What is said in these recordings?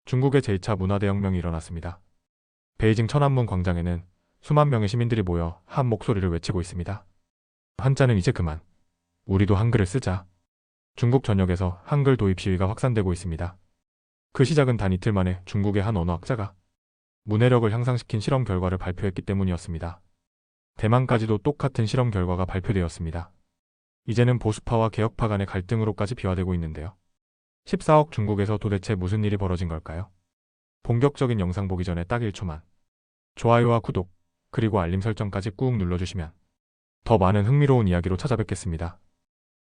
중국의 제2차 문화대혁명이 일어났습니다. 베이징 천안문 광장에는 수만 명의 시민들이 모여 한 목소리를 외치고 있습니다. 한자는 이제 그만. 우리도 한글을 쓰자. 중국 전역에서 한글 도입 시위가 확산되고 있습니다. 그 시작은 단 이틀 만에 중국의 한 언어학자가 문해력을 향상시킨 실험 결과를 발표했기 때문이었습니다. 대만까지도 똑같은 실험 결과가 발표되었습니다. 이제는 보수파와 개혁파 간의 갈등으로까지 비화되고 있는데요. 14억 중국에서 도대체 무슨 일이 벌어진 걸까요? 본격적인 영상 보기 전에 딱 1초만 좋아요와 구독, 그리고 알림 설정까지 꾹 눌러주시면 더 많은 흥미로운 이야기로 찾아뵙겠습니다.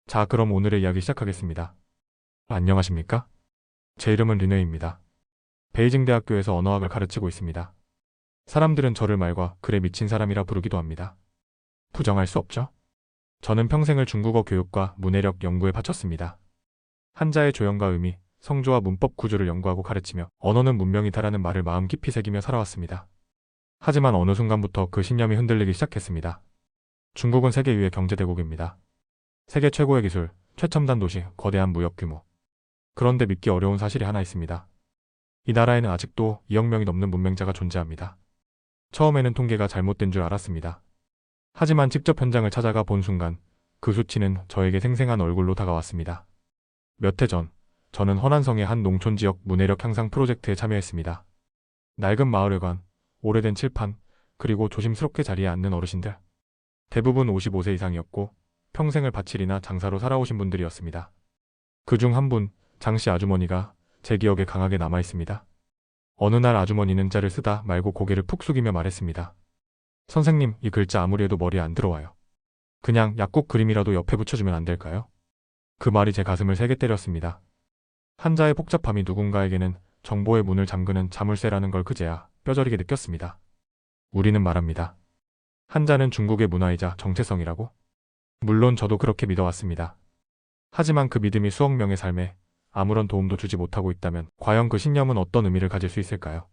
자, 그럼 오늘의 이야기 시작하겠습니다. 안녕하십니까? 제 이름은 린웨이입니다. 베이징 대학교에서 언어학을 가르치고 있습니다. 사람들은 저를 말과 글에 미친 사람이라 부르기도 합니다. 부정할 수 없죠? 저는 평생을 중국어 교육과 문해력 연구에 바쳤습니다. 한자의 조형과 의미, 성조와 문법 구조를 연구하고 가르치며 언어는 문명이다라는 말을 마음 깊이 새기며 살아왔습니다. 하지만 어느 순간부터 그 신념이 흔들리기 시작했습니다. 중국은 세계 유의 경제대국입니다. 세계 최고의 기술, 최첨단 도시, 거대한 무역 규모. 그런데 믿기 어려운 사실이 하나 있습니다. 이 나라에는 아직도 2억 명이 넘는 문맹자가 존재합니다. 처음에는 통계가 잘못된 줄 알았습니다. 하지만 직접 현장을 찾아가 본 순간 그 수치는 저에게 생생한 얼굴로 다가왔습니다. 몇 해 전, 저는 허난성의 한 농촌 지역 문해력 향상 프로젝트에 참여했습니다. 낡은 마을회관, 오래된 칠판, 그리고 조심스럽게 자리에 앉는 어르신들. 대부분 55세 이상이었고 평생을 밭일이나 장사로 살아오신 분들이었습니다. 그중 한 분, 장씨 아주머니가 제 기억에 강하게 남아있습니다. 어느 날 아주머니는 자를 쓰다 말고 고개를 푹 숙이며 말했습니다. 선생님, 이 글자 아무리 해도 머리에 안 들어와요. 그냥 약국 그림이라도 옆에 붙여주면 안 될까요? 그 말이 제 가슴을 세게 때렸습니다. 한자의 복잡함이 누군가에게는 정보의 문을 잠그는 자물쇠라는 걸 그제야 뼈저리게 느꼈습니다. 우리는 말합니다. 한자는 중국의 문화이자 정체성이라고? 물론 저도 그렇게 믿어왔습니다. 하지만 그 믿음이 수억 명의 삶에 아무런 도움도 주지 못하고 있다면 과연 그 신념은 어떤 의미를 가질 수 있을까요?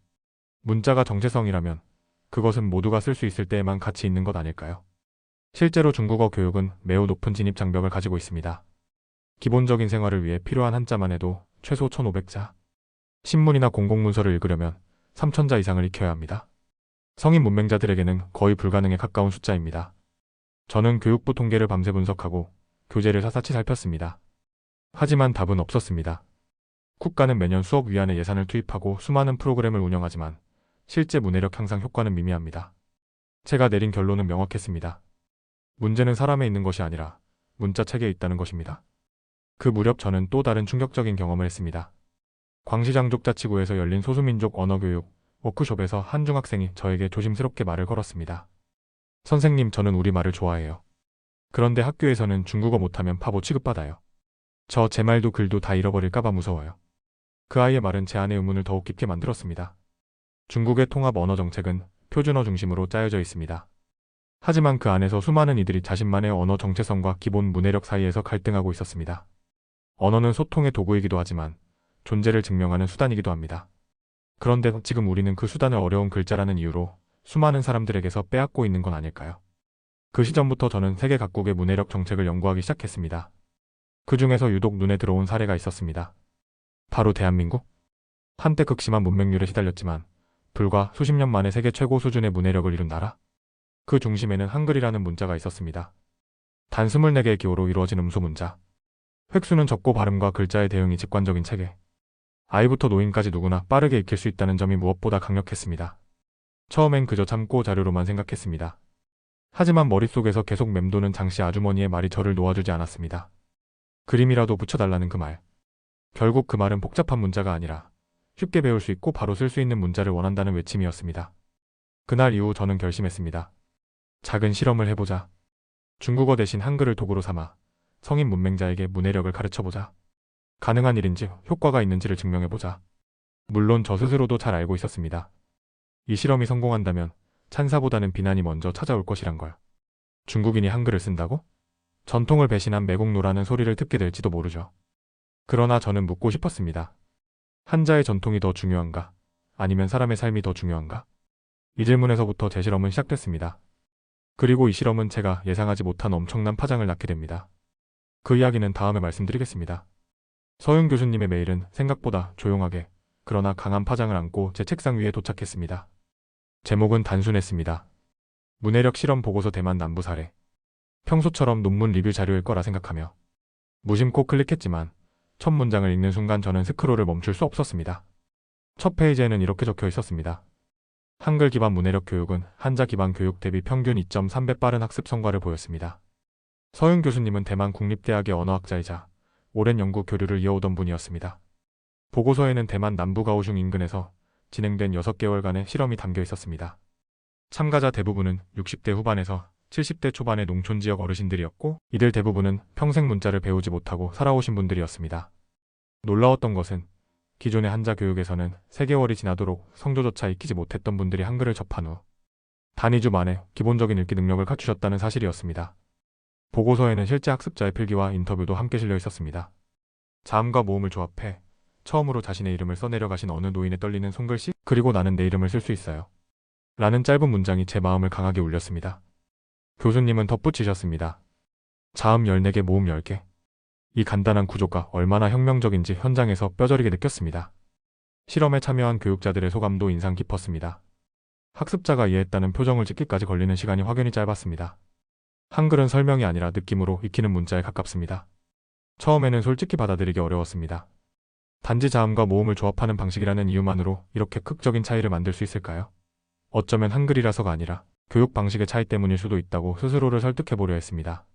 문자가 정체성이라면 그것은 모두가 쓸 수 있을 때에만 가치 있는 것 아닐까요? 실제로 중국어 교육은 매우 높은 진입 장벽을 가지고 있습니다. 기본적인 생활을 위해 필요한 한자만 해도 최소 1500자. 신문이나 공공문서를 읽으려면 3000자 이상을 익혀야 합니다. 성인 문맹자들에게는 거의 불가능에 가까운 숫자입니다. 저는 교육부 통계를 밤새 분석하고 교재를 샅샅이 살폈습니다. 하지만 답은 없었습니다. 국가는 매년 수억 위안의 예산을 투입하고 수많은 프로그램을 운영하지만 실제 문해력 향상 효과는 미미합니다. 제가 내린 결론은 명확했습니다. 문제는 사람에 있는 것이 아니라 문자 체계에 있다는 것입니다. 그 무렵 저는 또 다른 충격적인 경험을 했습니다. 광시장족자치구에서 열린 소수민족 언어교육 워크숍에서 한 중학생이 저에게 조심스럽게 말을 걸었습니다. 선생님, 저는 우리말을 좋아해요. 그런데 학교에서는 중국어 못하면 바보 취급받아요. 저 제 말도 글도 다 잃어버릴까봐 무서워요. 그 아이의 말은 제 안의 의문을 더욱 깊게 만들었습니다. 중국의 통합 언어 정책은 표준어 중심으로 짜여져 있습니다. 하지만 그 안에서 수많은 이들이 자신만의 언어 정체성과 기본 문해력 사이에서 갈등하고 있었습니다. 언어는 소통의 도구이기도 하지만 존재를 증명하는 수단이기도 합니다. 그런데 지금 우리는 그 수단을 어려운 글자라는 이유로 수많은 사람들에게서 빼앗고 있는 건 아닐까요? 그 시점부터 저는 세계 각국의 문해력 정책을 연구하기 시작했습니다. 그 중에서 유독 눈에 들어온 사례가 있었습니다. 바로 대한민국? 한때 극심한 문맹률에 시달렸지만 불과 수십 년 만에 세계 최고 수준의 문해력을 이룬 나라? 그 중심에는 한글이라는 문자가 있었습니다. 단 24개의 기호로 이루어진 음소 문자. 획수는 적고 발음과 글자의 대응이 직관적인 체계. 아이부터 노인까지 누구나 빠르게 익힐 수 있다는 점이 무엇보다 강력했습니다. 처음엔 그저 참고 자료로만 생각했습니다. 하지만 머릿속에서 계속 맴도는 장씨 아주머니의 말이 저를 놓아주지 않았습니다. 그림이라도 붙여달라는 그 말. 결국 그 말은 복잡한 문자가 아니라 쉽게 배울 수 있고 바로 쓸 수 있는 문자를 원한다는 외침이었습니다. 그날 이후 저는 결심했습니다. 작은 실험을 해보자. 중국어 대신 한글을 도구로 삼아 성인 문맹자에게 문해력을 가르쳐보자. 가능한 일인지 효과가 있는지를 증명해보자. 물론 저 스스로도 잘 알고 있었습니다. 이 실험이 성공한다면 찬사보다는 비난이 먼저 찾아올 것이란 걸. 중국인이 한글을 쓴다고? 전통을 배신한 매국노라는 소리를 듣게 될지도 모르죠. 그러나 저는 묻고 싶었습니다. 한자의 전통이 더 중요한가? 아니면 사람의 삶이 더 중요한가? 이 질문에서부터 제 실험은 시작됐습니다. 그리고 이 실험은 제가 예상하지 못한 엄청난 파장을 낳게 됩니다. 그 이야기는 다음에 말씀드리겠습니다. 서윤 교수님의 메일은 생각보다 조용하게, 그러나 강한 파장을 안고 제 책상 위에 도착했습니다. 제목은 단순했습니다. 문해력 실험 보고서 대만 남부 사례. 평소처럼 논문 리뷰 자료일 거라 생각하며 무심코 클릭했지만 첫 문장을 읽는 순간 저는 스크롤을 멈출 수 없었습니다. 첫 페이지에는 이렇게 적혀 있었습니다. 한글 기반 문해력 교육은 한자 기반 교육 대비 평균 2.3배 빠른 학습 성과를 보였습니다. 서윤 교수님은 대만 국립대학의 언어학자이자 오랜 연구 교류를 이어오던 분이었습니다. 보고서에는 대만 남부 가오슝 인근에서 진행된 6개월간의 실험이 담겨 있었습니다. 참가자 대부분은 60대 후반에서 70대 초반의 농촌 지역 어르신들이었고 이들 대부분은 평생 문자를 배우지 못하고 살아오신 분들이었습니다. 놀라웠던 것은 기존의 한자 교육에서는 3개월이 지나도록 성조조차 익히지 못했던 분들이 한글을 접한 후 단 2주 만에 기본적인 읽기 능력을 갖추셨다는 사실이었습니다. 보고서에는 실제 학습자의 필기와 인터뷰도 함께 실려 있었습니다. 자음과 모음을 조합해 처음으로 자신의 이름을 써내려가신 어느 노인의 떨리는 손글씨, 그리고 나는 내 이름을 쓸 수 있어요. 라는 짧은 문장이 제 마음을 강하게 울렸습니다. 교수님은 덧붙이셨습니다. 자음 14개, 모음 10개. 이 간단한 구조가 얼마나 혁명적인지 현장에서 뼈저리게 느꼈습니다. 실험에 참여한 교육자들의 소감도 인상 깊었습니다. 학습자가 이해했다는 표정을 찍기까지 걸리는 시간이 확연히 짧았습니다. 한글은 설명이 아니라 느낌으로 익히는 문자에 가깝습니다. 처음에는 솔직히 받아들이기 어려웠습니다. 단지 자음과 모음을 조합하는 방식이라는 이유만으로 이렇게 극적인 차이를 만들 수 있을까요? 어쩌면 한글이라서가 아니라 교육 방식의 차이 때문일 수도 있다고 스스로를 설득해보려 했습니다.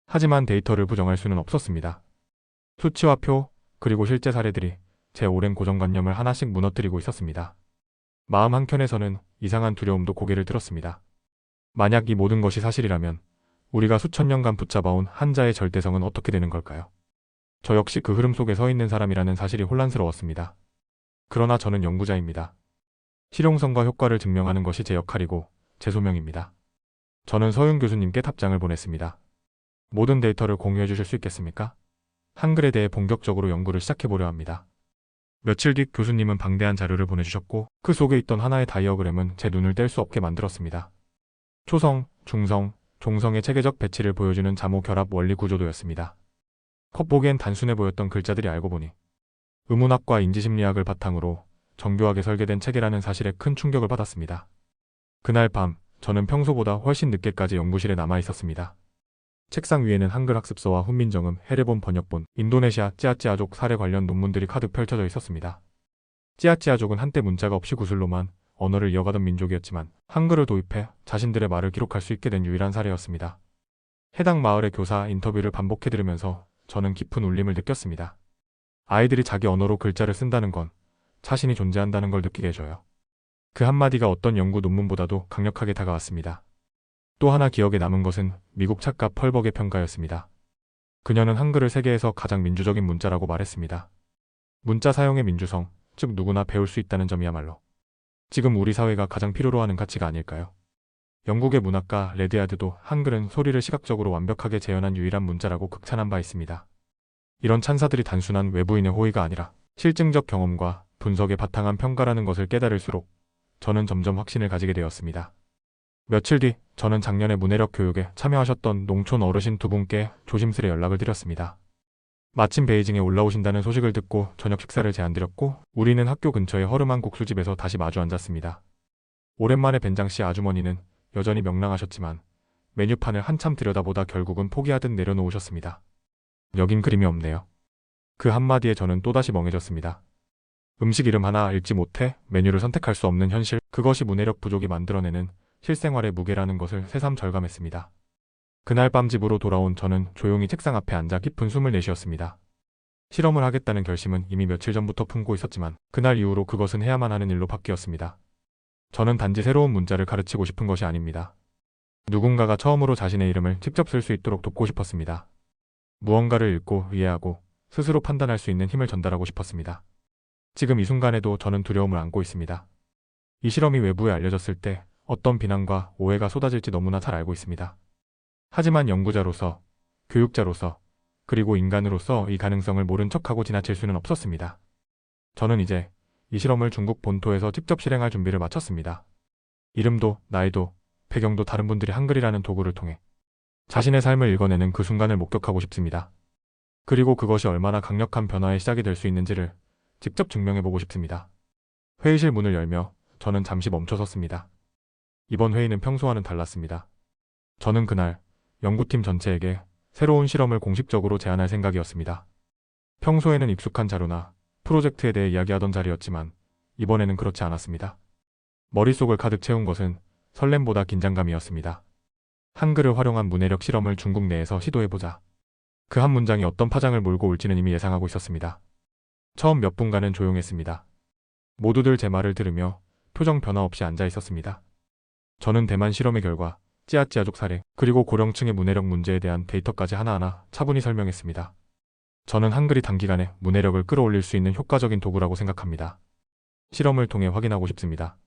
하지만 데이터를 부정할 수는 없었습니다. 수치와 표, 그리고 실제 사례들이 제 오랜 고정관념을 하나씩 무너뜨리고 있었습니다. 마음 한켠에서는 이상한 두려움도 고개를 들었습니다. 만약 이 모든 것이 사실이라면 우리가 수천 년간 붙잡아온 한자의 절대성은 어떻게 되는 걸까요? 저 역시 그 흐름 속에 서 있는 사람이라는 사실이 혼란스러웠습니다. 그러나 저는 연구자입니다. 실용성과 효과를 증명하는 것이 제 역할이고 제 소명입니다. 저는 서윤 교수님께 답장을 보냈습니다. 모든 데이터를 공유해 주실 수 있겠습니까? 한글에 대해 본격적으로 연구를 시작해보려 합니다. 며칠 뒤 교수님은 방대한 자료를 보내주셨고 그 속에 있던 하나의 다이어그램은 제 눈을 뗄 수 없게 만들었습니다. 초성, 중성, 종성의 체계적 배치를 보여주는 자모 결합 원리 구조도였습니다. 겉보기엔 단순해 보였던 글자들이 알고 보니 의문학과 인지심리학을 바탕으로 정교하게 설계된 체계라는 사실에 큰 충격을 받았습니다. 그날 밤 저는 평소보다 훨씬 늦게까지 연구실에 남아 있었습니다. 책상 위에는 한글 학습서와 훈민정음, 해례본 번역본, 인도네시아 찌아찌아족 사례 관련 논문들이 가득 펼쳐져 있었습니다. 찌아찌아족은 한때 문자가 없이 구슬로만 언어를 이어가던 민족이었지만 한글을 도입해 자신들의 말을 기록할 수 있게 된 유일한 사례였습니다. 해당 마을의 교사 인터뷰를 반복해 들으면서 저는 깊은 울림을 느꼈습니다. 아이들이 자기 언어로 글자를 쓴다는 건 자신이 존재한다는 걸 느끼게 해줘요. 그 한마디가 어떤 연구 논문보다도 강력하게 다가왔습니다. 또 하나 기억에 남은 것은 미국 작가 펄벅의 평가였습니다. 그녀는 한글을 세계에서 가장 민주적인 문자라고 말했습니다. 문자 사용의 민주성, 즉 누구나 배울 수 있다는 점이야말로 지금 우리 사회가 가장 필요로 하는 가치가 아닐까요? 영국의 문학가 레드야드도 한글은 소리를 시각적으로 완벽하게 재현한 유일한 문자라고 극찬한 바 있습니다. 이런 찬사들이 단순한 외부인의 호의가 아니라 실증적 경험과 분석에 바탕한 평가라는 것을 깨달을수록 저는 점점 확신을 가지게 되었습니다. 며칠 뒤 저는 작년에 문해력 교육에 참여하셨던 농촌 어르신 2분께 조심스레 연락을 드렸습니다. 마침 베이징에 올라오신다는 소식을 듣고 저녁 식사를 제안드렸고 우리는 학교 근처의 허름한 국수집에서 다시 마주 앉았습니다. 오랜만에 뵌 장씨 아주머니는 여전히 명랑하셨지만 메뉴판을 한참 들여다보다 결국은 포기하듯 내려놓으셨습니다. 여긴 그림이 없네요. 그 한마디에 저는 또다시 멍해졌습니다. 음식 이름 하나 읽지 못해 메뉴를 선택할 수 없는 현실, 그것이 문해력 부족이 만들어내는 실생활의 무게라는 것을 새삼 절감했습니다. 그날 밤 집으로 돌아온 저는 조용히 책상 앞에 앉아 깊은 숨을 내쉬었습니다. 실험을 하겠다는 결심은 이미 며칠 전부터 품고 있었지만 그날 이후로 그것은 해야만 하는 일로 바뀌었습니다. 저는 단지 새로운 문자를 가르치고 싶은 것이 아닙니다. 누군가가 처음으로 자신의 이름을 직접 쓸 수 있도록 돕고 싶었습니다. 무언가를 읽고 이해하고 스스로 판단할 수 있는 힘을 전달하고 싶었습니다. 지금 이 순간에도 저는 두려움을 안고 있습니다. 이 실험이 외부에 알려졌을 때 어떤 비난과 오해가 쏟아질지 너무나 잘 알고 있습니다. 하지만 연구자로서, 교육자로서, 그리고 인간으로서 이 가능성을 모른 척하고 지나칠 수는 없었습니다. 저는 이제 이 실험을 중국 본토에서 직접 실행할 준비를 마쳤습니다. 이름도, 나이도, 배경도 다른 분들이 한글이라는 도구를 통해 자신의 삶을 읽어내는 그 순간을 목격하고 싶습니다. 그리고 그것이 얼마나 강력한 변화의 시작이 될 수 있는지를 직접 증명해보고 싶습니다. 회의실 문을 열며 저는 잠시 멈춰섰습니다. 이번 회의는 평소와는 달랐습니다. 저는 그날 연구팀 전체에게 새로운 실험을 공식적으로 제안할 생각이었습니다. 평소에는 익숙한 자료나 프로젝트에 대해 이야기하던 자리였지만 이번에는 그렇지 않았습니다. 머릿속을 가득 채운 것은 설렘보다 긴장감이었습니다. 한글을 활용한 문해력 실험을 중국 내에서 시도해보자. 그 한 문장이 어떤 파장을 몰고 올지는 이미 예상하고 있었습니다. 처음 몇 분간은 조용했습니다. 모두들 제 말을 들으며 표정 변화 없이 앉아 있었습니다. 저는 대만 실험의 결과, 찌아찌아족 사례, 그리고 고령층의 문해력 문제에 대한 데이터까지 하나하나 차분히 설명했습니다. 저는 한글이 단기간에 문해력을 끌어올릴 수 있는 효과적인 도구라고 생각합니다. 실험을 통해 확인하고 싶습니다.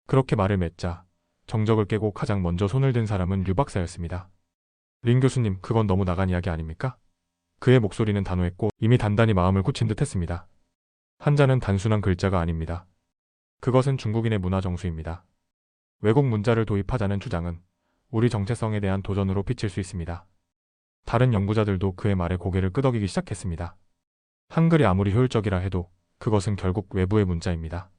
그렇게 말을 맺자 정적을 깨고 가장 먼저 손을 든 사람은 류 박사였습니다. 린 교수님, 그건 너무 나간 이야기 아닙니까? 그의 목소리는 단호했고 이미 단단히 마음을 굳힌 듯 했습니다. 한자는 단순한 글자가 아닙니다. 그것은 중국인의 문화 정수입니다. 외국 문자를 도입하자는 주장은 우리 정체성에 대한 도전으로 비칠 수 있습니다. 다른 연구자들도 그의 말에 고개를 끄덕이기 시작했습니다. 한글이 아무리 효율적이라 해도 그것은 결국 외부의 문자입니다.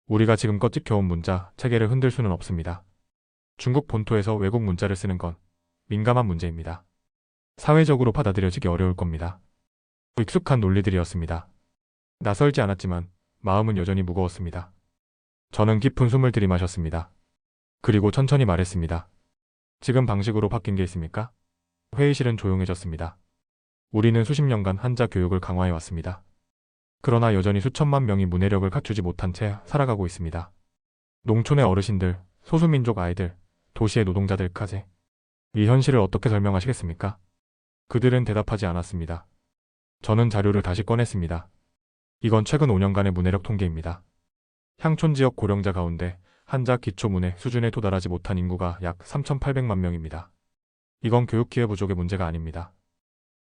우리가 지금껏 지켜온 문자, 체계를 흔들 수는 없습니다. 중국 본토에서 외국 문자를 쓰는 건 민감한 문제입니다. 사회적으로 받아들여지기 어려울 겁니다. 익숙한 논리들이었습니다. 낯설지 않았지만 마음은 여전히 무거웠습니다. 저는 깊은 숨을 들이마셨습니다. 그리고 천천히 말했습니다. 지금 방식으로 바뀐 게 있습니까? 회의실은 조용해졌습니다. 우리는 수십 년간 한자 교육을 강화해 왔습니다. 그러나 여전히 수천만 명이 문해력을 갖추지 못한 채 살아가고 있습니다. 농촌의 어르신들, 소수민족 아이들, 도시의 노동자들까지. 이 현실을 어떻게 설명하시겠습니까? 그들은 대답하지 않았습니다. 저는 자료를 다시 꺼냈습니다. 이건 최근 5년간의 문해력 통계입니다. 향촌 지역 고령자 가운데 한자 기초문해 수준에 도달하지 못한 인구가 약 3,800만 명입니다. 이건 교육 기회 부족의 문제가 아닙니다.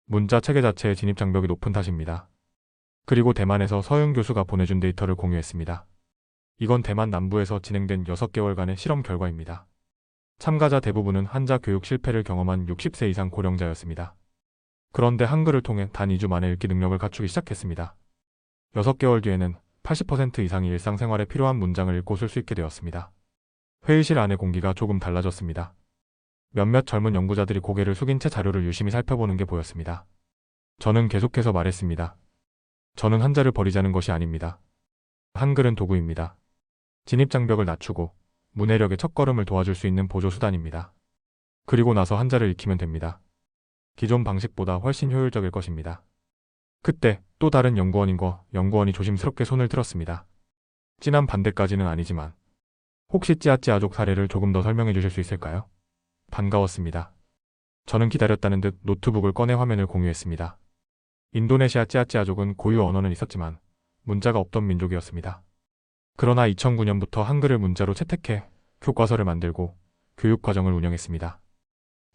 문자 체계 자체의 진입 장벽이 높은 탓입니다. 그리고 대만에서 서영 교수가 보내준 데이터를 공유했습니다. 이건 대만 남부에서 진행된 6개월간의 실험 결과입니다. 참가자 대부분은 한자 교육 실패를 경험한 60세 이상 고령자였습니다. 그런데 한글을 통해 단 2주 만에 읽기 능력을 갖추기 시작했습니다. 6개월 뒤에는 80% 이상이 일상생활에 필요한 문장을 읽고 쓸 수 있게 되었습니다. 회의실 안의 공기가 조금 달라졌습니다. 몇몇 젊은 연구자들이 고개를 숙인 채 자료를 유심히 살펴보는 게 보였습니다. 저는 계속해서 말했습니다. 저는 한자를 버리자는 것이 아닙니다. 한글은 도구입니다. 진입장벽을 낮추고 문해력의 첫걸음을 도와줄 수 있는 보조수단입니다. 그리고 나서 한자를 익히면 됩니다. 기존 방식보다 훨씬 효율적일 것입니다. 그때 또 다른 연구원이 조심스럽게 손을 들었습니다. 진한 반대까지는 아니지만 혹시 찌아찌아족 사례를 조금 더 설명해 주실 수 있을까요? 반가웠습니다. 저는 기다렸다는 듯 노트북을 꺼내 화면을 공유했습니다. 인도네시아 찌아찌아족은 고유 언어는 있었지만 문자가 없던 민족이었습니다. 그러나 2009년부터 한글을 문자로 채택해 교과서를 만들고 교육과정을 운영했습니다.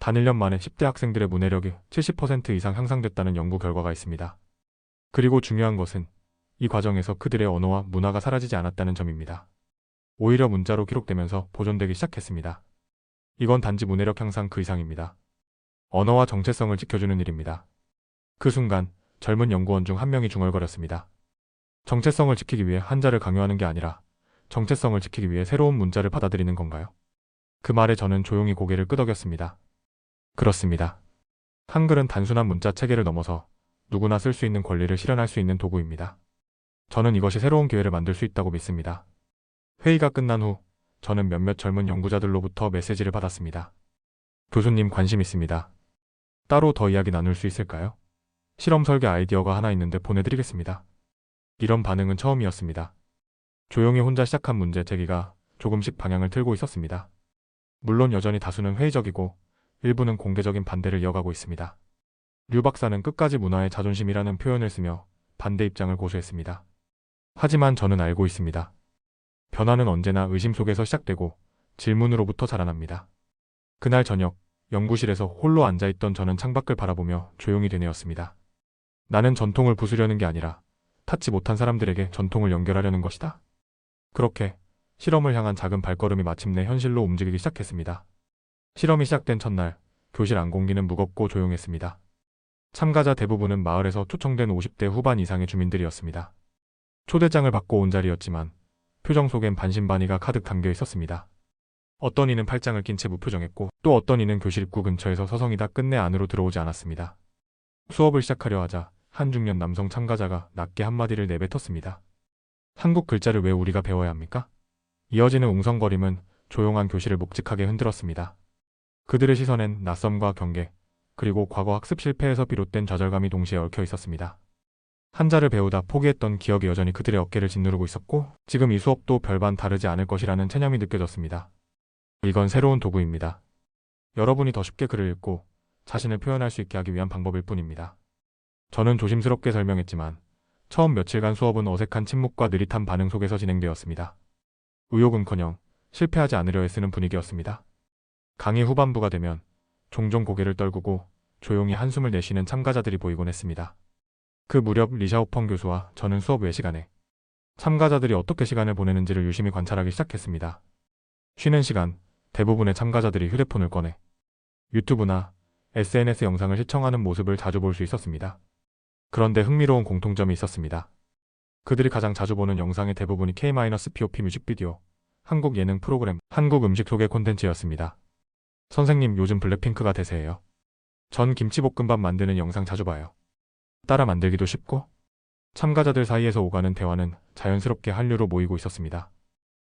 단 1년 만에 10대 학생들의 문해력이 70% 이상 향상됐다는 연구 결과가 있습니다. 그리고 중요한 것은 이 과정에서 그들의 언어와 문화가 사라지지 않았다는 점입니다. 오히려 문자로 기록되면서 보존되기 시작했습니다. 이건 단지 문해력 향상 그 이상입니다. 언어와 정체성을 지켜주는 일입니다. 그 순간 젊은 연구원 중 한 명이 중얼거렸습니다. 정체성을 지키기 위해 한자를 강요하는 게 아니라 정체성을 지키기 위해 새로운 문자를 받아들이는 건가요? 그 말에 저는 조용히 고개를 끄덕였습니다. 그렇습니다. 한글은 단순한 문자 체계를 넘어서 누구나 쓸 수 있는 권리를 실현할 수 있는 도구입니다. 저는 이것이 새로운 기회를 만들 수 있다고 믿습니다. 회의가 끝난 후 저는 몇몇 젊은 연구자들로부터 메시지를 받았습니다. 교수님, 관심 있습니다. 따로 더 이야기 나눌 수 있을까요? 실험 설계 아이디어가 하나 있는데 보내드리겠습니다. 이런 반응은 처음이었습니다. 조용히 혼자 시작한 문제 제기가 조금씩 방향을 틀고 있었습니다. 물론 여전히 다수는 회의적이고 일부는 공개적인 반대를 이어가고 있습니다. 류 박사는 끝까지 문화의 자존심이라는 표현을 쓰며 반대 입장을 고수했습니다. 하지만 저는 알고 있습니다. 변화는 언제나 의심 속에서 시작되고 질문으로부터 자라납니다. 그날 저녁 연구실에서 홀로 앉아있던 저는 창밖을 바라보며 조용히 되뇌었습니다. 나는 전통을 부수려는 게 아니라 닿지 못한 사람들에게 전통을 연결하려는 것이다. 그렇게 실험을 향한 작은 발걸음이 마침내 현실로 움직이기 시작했습니다. 실험이 시작된 첫날 교실 안 공기는 무겁고 조용했습니다. 참가자 대부분은 마을에서 초청된 50대 후반 이상의 주민들이었습니다. 초대장을 받고 온 자리였지만 표정 속엔 반신반의가 가득 담겨 있었습니다. 어떤 이는 팔짱을 낀 채 무표정했고 또 어떤 이는 교실 입구 근처에서 서성이다 끝내 안으로 들어오지 않았습니다. 수업을 시작하려 하자 한 중년 남성 참가자가 낮게 한마디를 내뱉었습니다. 한국 글자를 왜 우리가 배워야 합니까? 이어지는 웅성거림은 조용한 교실을 묵직하게 흔들었습니다. 그들의 시선엔 낯섦과 경계, 그리고 과거 학습 실패에서 비롯된 좌절감이 동시에 얽혀 있었습니다. 한자를 배우다 포기했던 기억이 여전히 그들의 어깨를 짓누르고 있었고 지금 이 수업도 별반 다르지 않을 것이라는 체념이 느껴졌습니다. 이건 새로운 도구입니다. 여러분이 더 쉽게 글을 읽고 자신을 표현할 수 있게 하기 위한 방법일 뿐입니다. 저는 조심스럽게 설명했지만 처음 며칠간 수업은 어색한 침묵과 느릿한 반응 속에서 진행되었습니다. 의욕은커녕 실패하지 않으려 애쓰는 분위기였습니다. 강의 후반부가 되면 종종 고개를 떨구고 조용히 한숨을 내쉬는 참가자들이 보이곤 했습니다. 그 무렵 리샤오펑 교수와 저는 수업 외 시간에 참가자들이 어떻게 시간을 보내는지를 유심히 관찰하기 시작했습니다. 쉬는 시간, 대부분의 참가자들이 휴대폰을 꺼내 유튜브나 SNS 영상을 시청하는 모습을 자주 볼 수 있었습니다. 그런데 흥미로운 공통점이 있었습니다. 그들이 가장 자주 보는 영상의 대부분이 K-POP 뮤직비디오, 한국 예능 프로그램, 한국 음식 소개 콘텐츠였습니다. 선생님, 요즘 블랙핑크가 대세예요. 전 김치볶음밥 만드는 영상 자주 봐요. 따라 만들기도 쉽고 참가자들 사이에서 오가는 대화는 자연스럽게 한류로 모이고 있었습니다.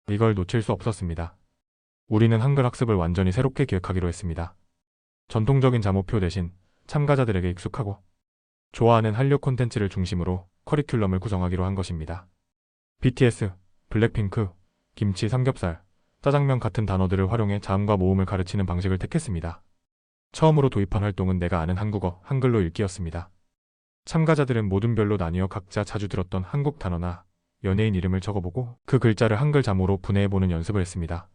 이걸 놓칠 수 없었습니다. 우리는 한글 학습을 완전히 새롭게 기획하기로 했습니다. 전통적인 자모표 대신 참가자들에게 익숙하고 좋아하는 한류 콘텐츠를 중심으로 커리큘럼을 구성하기로 한 것입니다. BTS, 블랙핑크, 김치, 삼겹살, 짜장면 같은 단어들을 활용해 자음과 모음을 가르치는 방식을 택했습니다. 처음으로 도입한 활동은 내가 아는 한국어, 한글로 읽기였습니다. 참가자들은 모둠별로 나뉘어 각자 자주 들었던 한국 단어나 연예인 이름을 적어보고 그 글자를 한글 자모로 분해해보는 연습을 했습니다.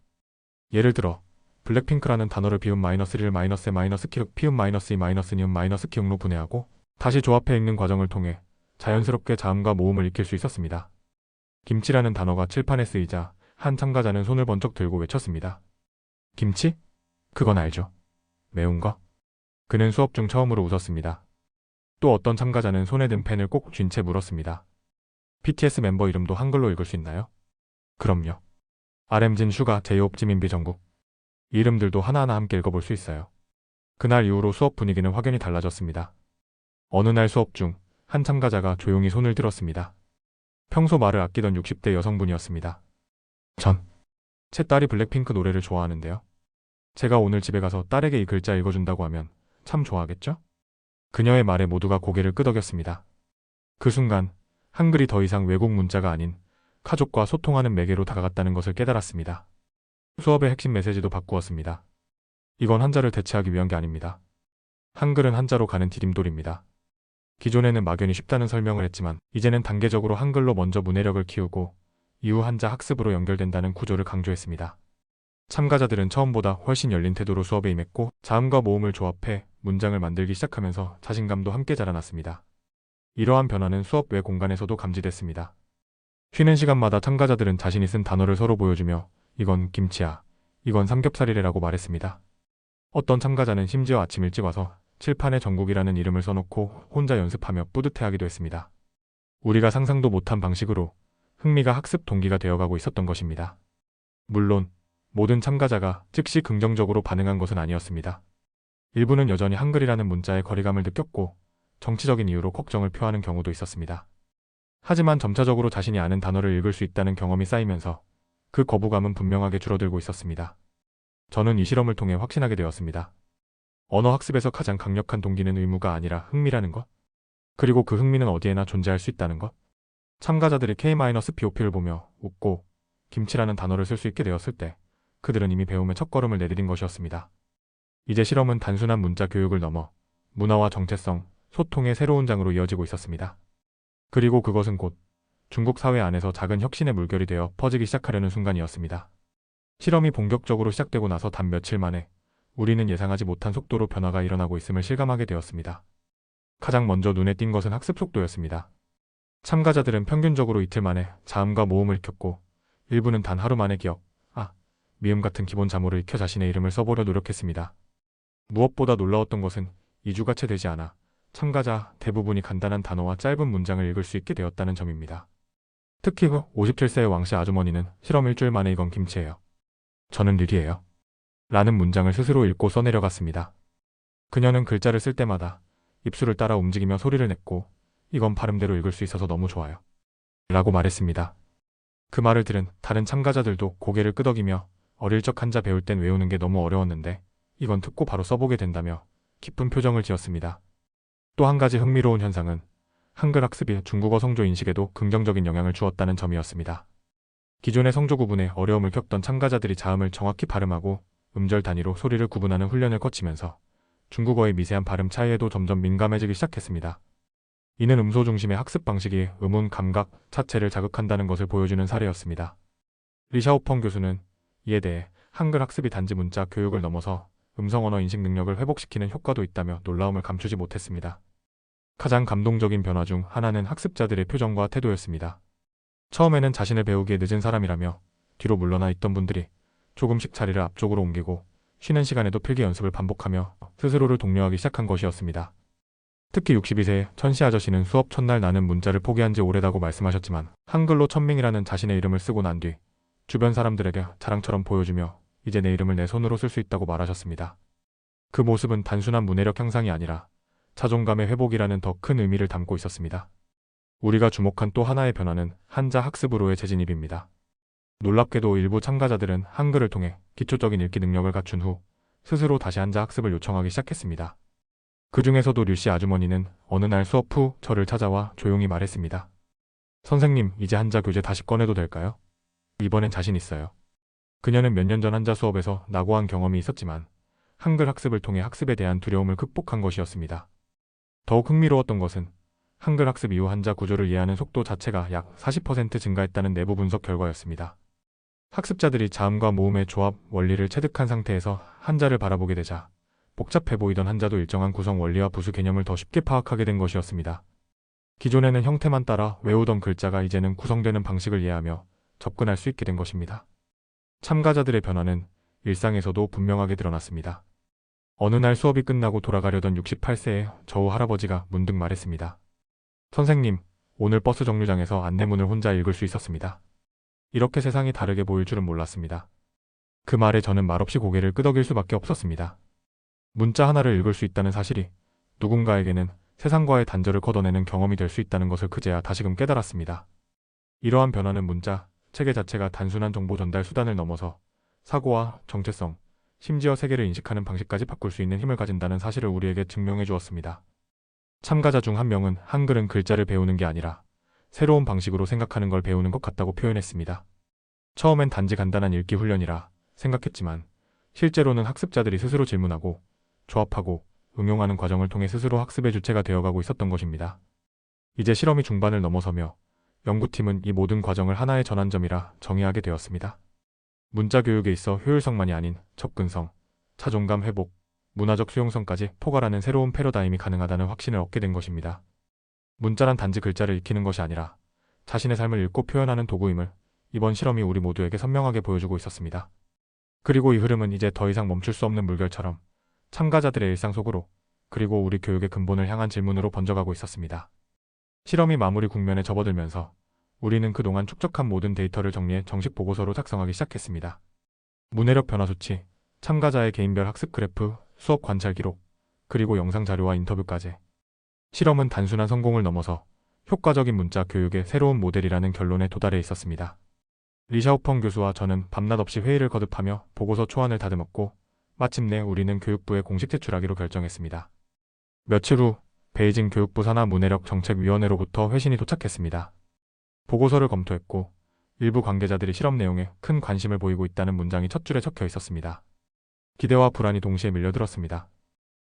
예를 들어 블랙핑크라는 단어를 비읍 -1를 마이너스에 마이너스 키읔 피읍 -이 마이너스 니은 마이너스 키읔로 분해하고 다시 조합해 읽는 과정을 통해 자연스럽게 자음과 모음을 익힐 수 있었습니다. 김치라는 단어가 칠판에 쓰이자 한 참가자는 손을 번쩍 들고 외쳤습니다. 김치? 그건 알죠. 매운 거? 그는 수업 중 처음으로 웃었습니다. 또 어떤 참가자는 손에 든 펜을 꼭 쥔 채 물었습니다. BTS 멤버 이름도 한글로 읽을 수 있나요? 그럼요. RM진, 슈가, 제이홉, 지민비, 정국. 이 이름들도 하나하나 함께 읽어볼 수 있어요. 그날 이후로 수업 분위기는 확연히 달라졌습니다. 어느 날 수업 중 한 참가자가 조용히 손을 들었습니다. 평소 말을 아끼던 60대 여성분이었습니다. 제 딸이 블랙핑크 노래를 좋아하는데요. 제가 오늘 집에 가서 딸에게 이 글자 읽어준다고 하면 참 좋아하겠죠? 그녀의 말에 모두가 고개를 끄덕였습니다. 그 순간 한글이 더 이상 외국 문자가 아닌 가족과 소통하는 매개로 다가갔다는 것을 깨달았습니다. 수업의 핵심 메시지도 바꾸었습니다. 이건 한자를 대체하기 위한 게 아닙니다. 한글은 한자로 가는 디딤돌입니다. 기존에는 막연히 쉽다는 설명을 했지만 이제는 단계적으로 한글로 먼저 문해력을 키우고 이후 한자 학습으로 연결된다는 구조를 강조했습니다. 참가자들은 처음보다 훨씬 열린 태도로 수업에 임했고 자음과 모음을 조합해 문장을 만들기 시작하면서 자신감도 함께 자라났습니다. 이러한 변화는 수업 외 공간에서도 감지됐습니다. 쉬는 시간마다 참가자들은 자신이 쓴 단어를 서로 보여주며 이건 김치야, 이건 삼겹살이래라고 말했습니다. 어떤 참가자는 심지어 아침 일찍 와서 칠판에 정국이라는 이름을 써놓고 혼자 연습하며 뿌듯해하기도 했습니다. 우리가 상상도 못한 방식으로 흥미가 학습 동기가 되어가고 있었던 것입니다. 물론 모든 참가자가 즉시 긍정적으로 반응한 것은 아니었습니다. 일부는 여전히 한글이라는 문자의 거리감을 느꼈고 정치적인 이유로 걱정을 표하는 경우도 있었습니다. 하지만 점차적으로 자신이 아는 단어를 읽을 수 있다는 경험이 쌓이면서 그 거부감은 분명하게 줄어들고 있었습니다. 저는 이 실험을 통해 확신하게 되었습니다. 언어 학습에서 가장 강력한 동기는 의무가 아니라 흥미라는 것. 그리고 그 흥미는 어디에나 존재할 수 있다는 것. 참가자들이 K-POP를 보며 웃고 김치라는 단어를 쓸 수 있게 되었을 때 그들은 이미 배움의 첫걸음을 내디딘 것이었습니다. 이제 실험은 단순한 문자 교육을 넘어 문화와 정체성, 소통의 새로운 장으로 이어지고 있었습니다. 그리고 그것은 곧 중국 사회 안에서 작은 혁신의 물결이 되어 퍼지기 시작하려는 순간이었습니다. 실험이 본격적으로 시작되고 나서 단 며칠 만에 우리는 예상하지 못한 속도로 변화가 일어나고 있음을 실감하게 되었습니다. 가장 먼저 눈에 띈 것은 학습 속도였습니다. 참가자들은 평균적으로 이틀 만에 자음과 모음을 익혔고 일부는 단 하루 만에 기억, 미음 같은 기본 자모를 익혀 자신의 이름을 써보려 노력했습니다. 무엇보다 놀라웠던 것은 2주가 채 되지 않아 참가자 대부분이 간단한 단어와 짧은 문장을 읽을 수 있게 되었다는 점입니다. 특히 그 57세의 왕씨 아주머니는 실험 일주일 만에 이건 김치예요. 저는 릴이에요. 라는 문장을 스스로 읽고 써내려갔습니다. 그녀는 글자를 쓸 때마다 입술을 따라 움직이며 소리를 냈고 이건 발음대로 읽을 수 있어서 너무 좋아요. 라고 말했습니다. 그 말을 들은 다른 참가자들도 고개를 끄덕이며 어릴 적 한자 배울 땐 외우는 게 너무 어려웠는데 이건 듣고 바로 써보게 된다며 기쁜 표정을 지었습니다. 또 한 가지 흥미로운 현상은 한글 학습이 중국어 성조 인식에도 긍정적인 영향을 주었다는 점이었습니다. 기존의 성조 구분에 어려움을 겪던 참가자들이 자음을 정확히 발음하고 음절 단위로 소리를 구분하는 훈련을 거치면서 중국어의 미세한 발음 차이에도 점점 민감해지기 시작했습니다. 이는 음소 중심의 학습 방식이 음운 감각 자체를 자극한다는 것을 보여주는 사례였습니다. 리샤오펑 교수는 이에 대해 한글 학습이 단지 문자 교육을 넘어서 음성 언어 인식 능력을 회복시키는 효과도 있다며 놀라움을 감추지 못했습니다. 가장 감동적인 변화 중 하나는 학습자들의 표정과 태도였습니다. 처음에는 자신을 배우기에 늦은 사람이라며 뒤로 물러나 있던 분들이 조금씩 자리를 앞쪽으로 옮기고 쉬는 시간에도 필기 연습을 반복하며 스스로를 독려하기 시작한 것이었습니다. 특히 62세의 천씨 아저씨는 수업 첫날 나는 문자를 포기한 지 오래다고 말씀하셨지만 한글로 천밍이라는 자신의 이름을 쓰고 난 뒤 주변 사람들에게 자랑처럼 보여주며 이제 내 이름을 내 손으로 쓸 수 있다고 말하셨습니다. 그 모습은 단순한 문해력 향상이 아니라 자존감의 회복이라는 더 큰 의미를 담고 있었습니다. 우리가 주목한 또 하나의 변화는 한자 학습으로의 재진입입니다. 놀랍게도 일부 참가자들은 한글을 통해 기초적인 읽기 능력을 갖춘 후 스스로 다시 한자 학습을 요청하기 시작했습니다. 그 중에서도 류씨 아주머니는 어느 날 수업 후 저를 찾아와 조용히 말했습니다. 선생님, 이제 한자 교재 다시 꺼내도 될까요? 이번엔 자신 있어요. 그녀는 몇 년 전 한자 수업에서 낙오한 경험이 있었지만 한글 학습을 통해 학습에 대한 두려움을 극복한 것이었습니다. 더욱 흥미로웠던 것은 한글 학습 이후 한자 구조를 이해하는 속도 자체가 약 40% 증가했다는 내부 분석 결과였습니다. 학습자들이 자음과 모음의 조합, 원리를 체득한 상태에서 한자를 바라보게 되자 복잡해 보이던 한자도 일정한 구성 원리와 부수 개념을 더 쉽게 파악하게 된 것이었습니다. 기존에는 형태만 따라 외우던 글자가 이제는 구성되는 방식을 이해하며 접근할 수 있게 된 것입니다. 참가자들의 변화는 일상에서도 분명하게 드러났습니다. 어느 날 수업이 끝나고 돌아가려던 68세의 저우 할아버지가 문득 말했습니다. 선생님, 오늘 버스 정류장에서 안내문을 혼자 읽을 수 있었습니다. 이렇게 세상이 다르게 보일 줄은 몰랐습니다. 그 말에 저는 말없이 고개를 끄덕일 수밖에 없었습니다. 문자 하나를 읽을 수 있다는 사실이 누군가에게는 세상과의 단절을 걷어내는 경험이 될 수 있다는 것을 그제야 다시금 깨달았습니다. 이러한 변화는 문자, 체계 자체가 단순한 정보 전달 수단을 넘어서 사고와 정체성, 심지어 세계를 인식하는 방식까지 바꿀 수 있는 힘을 가진다는 사실을 우리에게 증명해 주었습니다. 참가자 중 한 명은 한글은 글자를 배우는 게 아니라 새로운 방식으로 생각하는 걸 배우는 것 같다고 표현했습니다. 처음엔 단지 간단한 읽기 훈련이라 생각했지만 실제로는 학습자들이 스스로 질문하고 조합하고 응용하는 과정을 통해 스스로 학습의 주체가 되어가고 있었던 것입니다. 이제 실험이 중반을 넘어서며 연구팀은 이 모든 과정을 하나의 전환점이라 정의하게 되었습니다. 문자 교육에 있어 효율성만이 아닌 접근성, 자존감 회복, 문화적 수용성까지 포괄하는 새로운 패러다임이 가능하다는 확신을 얻게 된 것입니다. 문자란 단지 글자를 익히는 것이 아니라 자신의 삶을 읽고 표현하는 도구임을 이번 실험이 우리 모두에게 선명하게 보여주고 있었습니다. 그리고 이 흐름은 이제 더 이상 멈출 수 없는 물결처럼 참가자들의 일상 속으로 그리고 우리 교육의 근본을 향한 질문으로 번져가고 있었습니다. 실험이 마무리 국면에 접어들면서 우리는 그동안 축적한 모든 데이터를 정리해 정식 보고서로 작성하기 시작했습니다. 문해력 변화 수치, 참가자의 개인별 학습 그래프, 수업 관찰 기록, 그리고 영상 자료와 인터뷰까지. 실험은 단순한 성공을 넘어서 효과적인 문자 교육의 새로운 모델이라는 결론에 도달해 있었습니다. 리샤오펑 교수와 저는 밤낮 없이 회의를 거듭하며 보고서 초안을 다듬었고 마침내 우리는 교육부에 공식 제출하기로 결정했습니다. 며칠 후 베이징 교육부 산하 문해력 정책위원회로부터 회신이 도착했습니다. 보고서를 검토했고 일부 관계자들이 실험 내용에 큰 관심을 보이고 있다는 문장이 첫 줄에 적혀 있었습니다. 기대와 불안이 동시에 밀려들었습니다.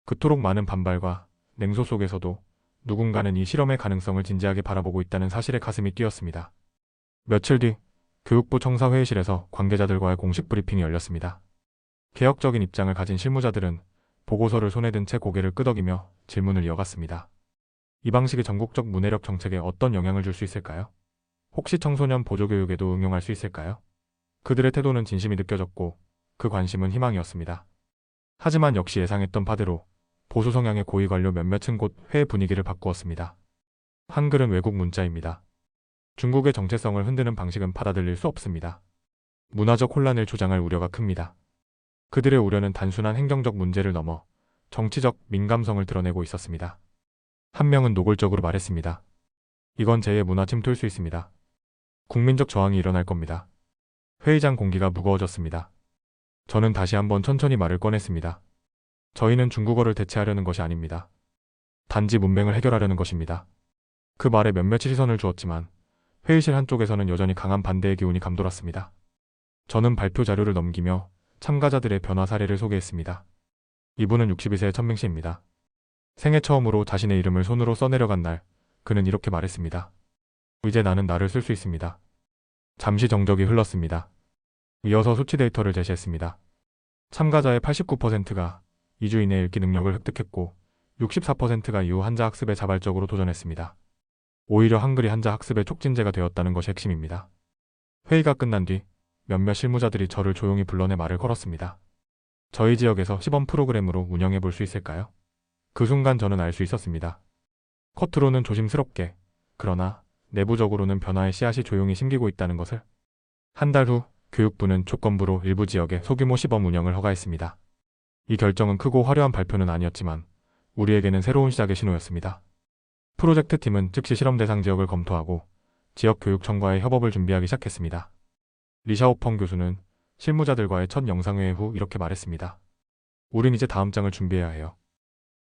그토록 많은 반발과 냉소 속에서도 누군가는 이 실험의 가능성을 진지하게 바라보고 있다는 사실에 가슴이 뛰었습니다. 며칠 뒤 교육부 청사회의실에서 관계자들과의 공식 브리핑이 열렸습니다. 개혁적인 입장을 가진 실무자들은 보고서를 손에 든 채 고개를 끄덕이며 질문을 이어갔습니다. 이 방식이 전국적 문해력 정책에 어떤 영향을 줄 수 있을까요? 혹시 청소년 보조교육에도 응용할 수 있을까요? 그들의 태도는 진심이 느껴졌고 그 관심은 희망이었습니다. 하지만 역시 예상했던 바대로 보수 성향의 고위 관료 몇몇은 곧 회의 분위기를 바꾸었습니다. 한글은 외국 문자입니다. 중국의 정체성을 흔드는 방식은 받아들일 수 없습니다. 문화적 혼란을 조장할 우려가 큽니다. 그들의 우려는 단순한 행정적 문제를 넘어 정치적 민감성을 드러내고 있었습니다. 한 명은 노골적으로 말했습니다. 이건 제 문화 침투일 수 있습니다. 국민적 저항이 일어날 겁니다. 회의장 공기가 무거워졌습니다. 저는 다시 한번 천천히 말을 꺼냈습니다. 저희는 중국어를 대체하려는 것이 아닙니다. 단지 문맹을 해결하려는 것입니다. 그 말에 몇몇이 시선을 주었지만 회의실 한쪽에서는 여전히 강한 반대의 기운이 감돌았습니다. 저는 발표 자료를 넘기며 참가자들의 변화 사례를 소개했습니다. 이분은 62세의 천명 씨입니다. 생애 처음으로 자신의 이름을 손으로 써내려간 날, 그는 이렇게 말했습니다. 이제 나는 나를 쓸 수 있습니다. 잠시 정적이 흘렀습니다. 이어서 수치 데이터를 제시했습니다. 참가자의 89%가 2주 이내 읽기 능력을 획득했고 64%가 이후 한자 학습에 자발적으로 도전했습니다. 오히려 한글이 한자 학습의 촉진제가 되었다는 것이 핵심입니다. 회의가 끝난 뒤 몇몇 실무자들이 저를 조용히 불러내 말을 걸었습니다. 저희 지역에서 시범 프로그램으로 운영해 볼 수 있을까요? 그 순간 저는 알 수 있었습니다. 겉으로는 조심스럽게, 그러나 내부적으로는 변화의 씨앗이 조용히 심기고 있다는 것을. 한 달 후 교육부는 조건부로 일부 지역에 소규모 시범 운영을 허가했습니다. 이 결정은 크고 화려한 발표는 아니었지만 우리에게는 새로운 시작의 신호였습니다. 프로젝트 팀은 즉시 실험 대상 지역을 검토하고 지역교육청과의 협업을 준비하기 시작했습니다. 리샤오펑 교수는 실무자들과의 첫 영상회의 후 이렇게 말했습니다. 우린 이제 다음 장을 준비해야 해요.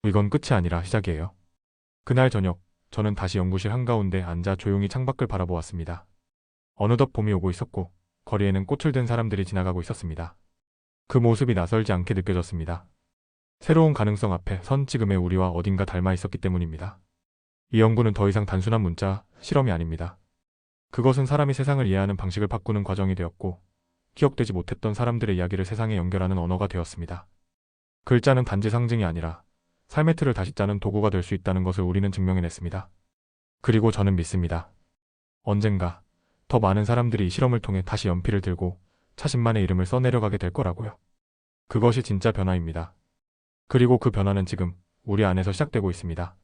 이건 끝이 아니라 시작이에요. 그날 저녁, 저는 다시 연구실 한가운데 앉아 조용히 창밖을 바라보았습니다. 어느덧 봄이 오고 있었고 거리에는 꽃을 든 사람들이 지나가고 있었습니다. 그 모습이 낯설지 않게 느껴졌습니다. 새로운 가능성 앞에 선 지금의 우리와 어딘가 닮아 있었기 때문입니다. 이 연구는 더 이상 단순한 문자, 실험이 아닙니다. 그것은 사람이 세상을 이해하는 방식을 바꾸는 과정이 되었고 기억되지 못했던 사람들의 이야기를 세상에 연결하는 언어가 되었습니다. 글자는 단지 상징이 아니라 삶의 틀을 다시 짜는 도구가 될 수 있다는 것을 우리는 증명해냈습니다. 그리고 저는 믿습니다. 언젠가 더 많은 사람들이 이 실험을 통해 다시 연필을 들고 자신만의 이름을 써내려가게 될 거라고요. 그것이 진짜 변화입니다. 그리고 그 변화는 지금 우리 안에서 시작되고 있습니다.